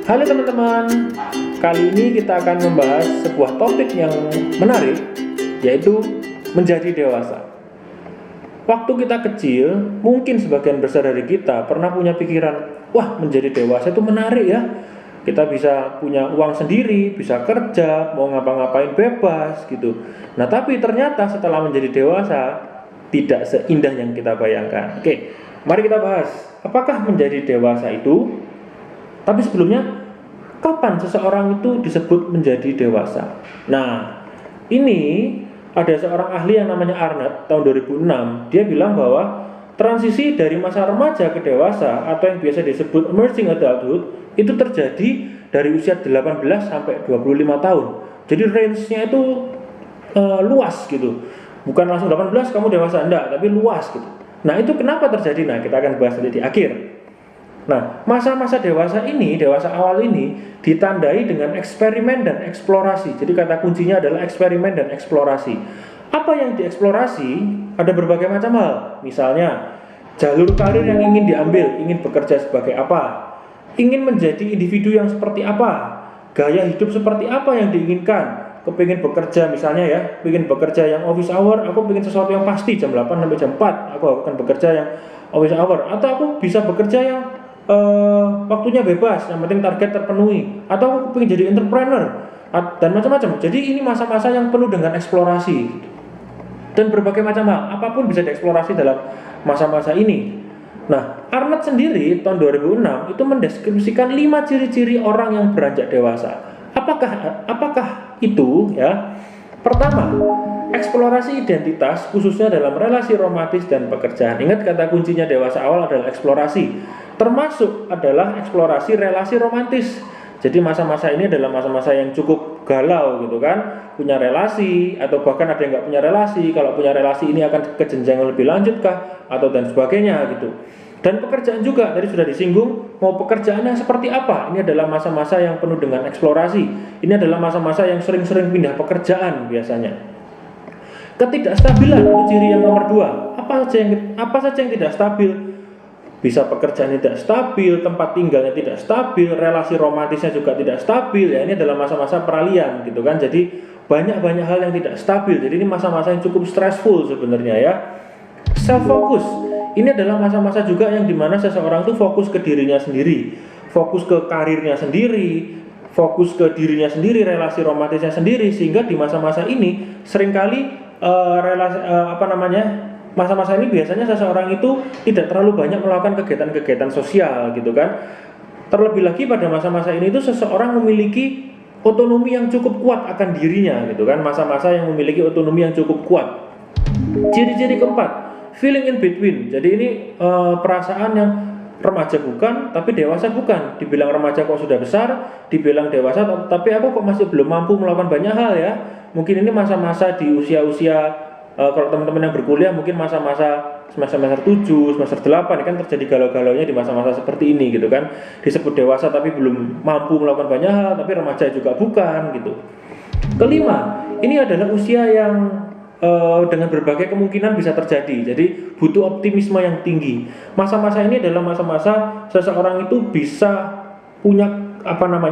Halo teman-teman, kali ini kita akan membahas sebuah topik yang menarik, yaitu menjadi dewasa. Waktu kita kecil, mungkin sebagian besar dari kita pernah punya pikiran, wah menjadi dewasa itu menarik ya. Kita bisa punya uang sendiri, bisa kerja, mau ngapa-ngapain bebas gitu. Nah tapi ternyata setelah menjadi dewasa, tidak seindah yang kita bayangkan. Oke, mari kita bahas, apakah menjadi dewasa itu? Tapi sebelumnya, kapan seseorang itu disebut menjadi dewasa? Nah, ini ada seorang ahli yang namanya Arnett tahun 2006. Dia bilang bahwa transisi dari masa remaja ke dewasa atau yang biasa disebut emerging adulthood itu terjadi dari usia 18 sampai 25 tahun. Jadi range-nya itu luas gitu. Bukan langsung 18 kamu dewasa, enggak, tapi luas gitu. Nah, itu kenapa terjadi? Nah, kita akan bahas nanti di akhir. Nah, masa-masa dewasa ini, dewasa awal ini ditandai dengan eksperimen dan eksplorasi. Jadi kata kuncinya adalah eksperimen dan eksplorasi. Apa yang dieksplorasi? Ada berbagai macam hal. Misalnya, jalur karir yang ingin diambil, ingin bekerja sebagai apa? Ingin menjadi individu yang seperti apa? Gaya hidup seperti apa yang diinginkan? Kepingin bekerja misalnya ya, ingin bekerja yang office hour, aku ingin sesuatu yang pasti jam 8 sampai jam 4, aku akan bekerja yang office hour. Atau aku bisa bekerja yang waktunya bebas, yang penting target terpenuhi, atau aku pengen jadi entrepreneur dan macam-macam. Jadi ini masa-masa yang penuh dengan eksplorasi dan berbagai macam hal, apapun bisa dieksplorasi dalam masa-masa ini. Nah, Arnett sendiri tahun 2006 itu mendeskripsikan 5 ciri-ciri orang yang beranjak dewasa. Apakah itu ya? Pertama, eksplorasi identitas khususnya dalam relasi romantis dan pekerjaan. Ingat kata kuncinya dewasa awal adalah eksplorasi. Termasuk adalah eksplorasi relasi romantis. Jadi masa-masa ini adalah masa-masa yang cukup galau gitu kan, punya relasi atau bahkan ada yang nggak punya relasi. Kalau punya relasi ini akan ke jenjang yang lebih lanjut kah atau dan sebagainya gitu. Dan pekerjaan juga tadi sudah disinggung, mau pekerjaan yang seperti apa? Ini adalah masa-masa yang penuh dengan eksplorasi. Ini adalah masa-masa yang sering-sering pindah pekerjaan biasanya. Ketidakstabilan itu ciri yang nomor 2. Apa saja yang tidak stabil? Bisa pekerjaan tidak stabil, tempat tinggalnya tidak stabil, relasi romantisnya juga tidak stabil. Ya, ini adalah masa-masa peralihan gitu kan. Jadi banyak hal yang tidak stabil. Jadi ini masa-masa yang cukup stressful sebenarnya ya. Self focus. Ini adalah masa-masa juga yang dimana seseorang itu fokus ke dirinya sendiri, fokus ke karirnya sendiri, fokus ke dirinya sendiri, relasi romantisnya sendiri, sehingga di masa-masa ini seringkali masa-masa ini biasanya seseorang itu tidak terlalu banyak melakukan kegiatan-kegiatan sosial gitu kan. Terlebih lagi pada masa-masa ini itu seseorang memiliki otonomi yang cukup kuat akan dirinya gitu kan, masa-masa yang memiliki otonomi yang cukup kuat. Ciri-ciri keempat, feeling in between. Jadi ini perasaan yang remaja bukan, tapi dewasa bukan. Dibilang remaja kok sudah besar, dibilang dewasa, tapi aku kok masih belum mampu melakukan banyak hal ya. Mungkin ini masa-masa di usia-usia kalau teman-teman yang berkuliah mungkin masa-masa semester 7, semester 8 kan terjadi galau-galaunya di masa-masa seperti ini gitu kan. Disebut dewasa tapi belum mampu melakukan banyak hal, tapi remaja juga bukan gitu. Kelima, ini adalah usia yang dengan berbagai kemungkinan bisa terjadi. Jadi butuh optimisme yang tinggi. Masa-masa ini adalah masa-masa seseorang itu bisa punya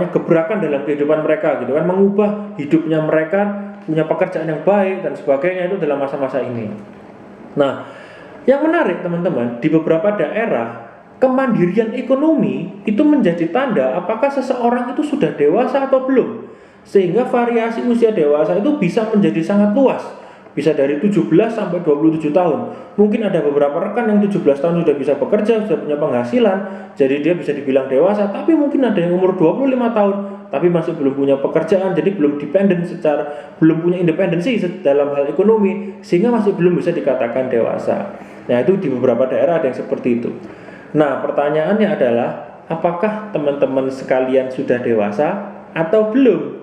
gebrakan dalam kehidupan mereka gitu kan, mengubah hidupnya mereka, punya pekerjaan yang baik dan sebagainya, itu dalam masa-masa ini. Nah, yang menarik teman-teman, di beberapa daerah kemandirian ekonomi itu menjadi tanda apakah seseorang itu sudah dewasa atau belum. Sehingga variasi usia dewasa itu bisa menjadi sangat luas. Bisa dari 17 sampai 27 tahun. Mungkin ada beberapa rekan yang 17 tahun sudah bisa bekerja, sudah punya penghasilan, jadi dia bisa dibilang dewasa. Tapi mungkin ada yang umur 25 tahun tapi masih belum punya pekerjaan, jadi belum belum punya independensi dalam hal ekonomi, sehingga masih belum bisa dikatakan dewasa. Nah, itu di beberapa daerah ada yang seperti itu. Nah, pertanyaannya adalah, apakah teman-teman sekalian sudah dewasa atau belum?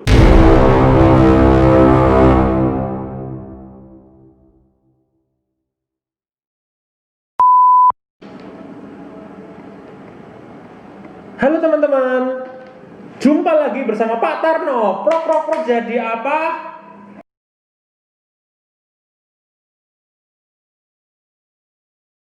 Halo teman-teman, jumpa lagi bersama Pak Tarno. Prok jadi apa?